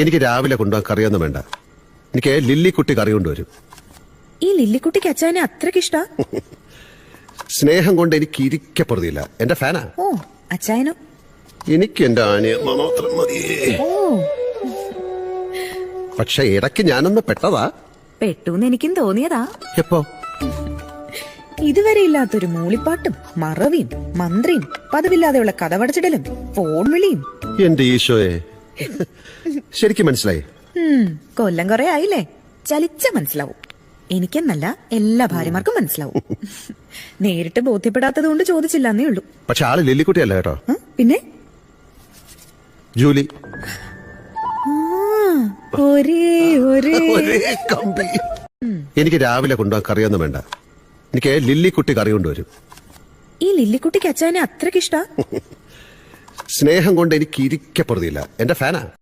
എനിക്ക് രാവിലെ കൊണ്ടുപോകാൻ കറിയൊന്നും വേണ്ട. എനിക്ക് ലില്ലിക്കുട്ടി കറി കൊണ്ടുവരും. ഈ ലില്ലിക്കുട്ടിക്ക് അച്ചായനെ അത്രയ്ക്ക് ഇഷ്ടാ? സ്നേഹം കൊണ്ട് എനിക്ക് ഇരിക്കപ്പെടുന്നില്ല. എന്റെ ഫാനാ. ഓ, അച്ചായനോ? എനിക്ക് എന്റെ ആനിയമ്മ മാത്രം മതിയേ. ഓ, പക്ഷെ ഇടയ്ക്ക് ഞാനൊന്ന് പെട്ടതാ. പെട്ടൂന്ന് എനിക്കും തോന്നിയതാ. എപ്പോ? ഇതുവരെ ഇല്ലാത്തൊരു മൂളിപ്പാട്ടും മറവിയും മന്ത്രിയും പതിവില്ലാതെയുള്ള കഥവടച്ചിടലും ഫോൺ വിളിയും. എന്റെ ഈശോയെ, ശരിക്കും മനസ്സിലായി. കൊല്ലം കുറെ ആയില്ലേ, ചലിച്ച മനസ്സിലാവും. എനിക്കെന്നല്ല, എല്ലാ ഭാര്യമാർക്കും മനസ്സിലാവും. നേരിട്ട് ബോധ്യപ്പെടാത്തത് കൊണ്ട് ചോദിച്ചില്ലെന്നേ ഉള്ളൂ. പക്ഷെ ആള് ലില്ലിക്കുട്ടിയല്ല കേട്ടോ. പിന്നെ ജൂലി. ഒരേ കമ്പി. എനിക്ക് രാവിലെ കൊണ്ടുപോകാൻ കറിയൊന്നും വേണ്ട. എനിക്ക് ലില്ലിക്കുട്ടി കറി കൊണ്ടുവരും. ഈ ലില്ലിക്കുട്ടിക്ക് അച്ചായനെ അത്രയ്ക്ക് ഇഷ്ടാ? സ്നേഹം കൊണ്ട് എനിക്ക് ഇരിക്കപ്പെടുന്നില്ല. എന്റെ ഫാനാ.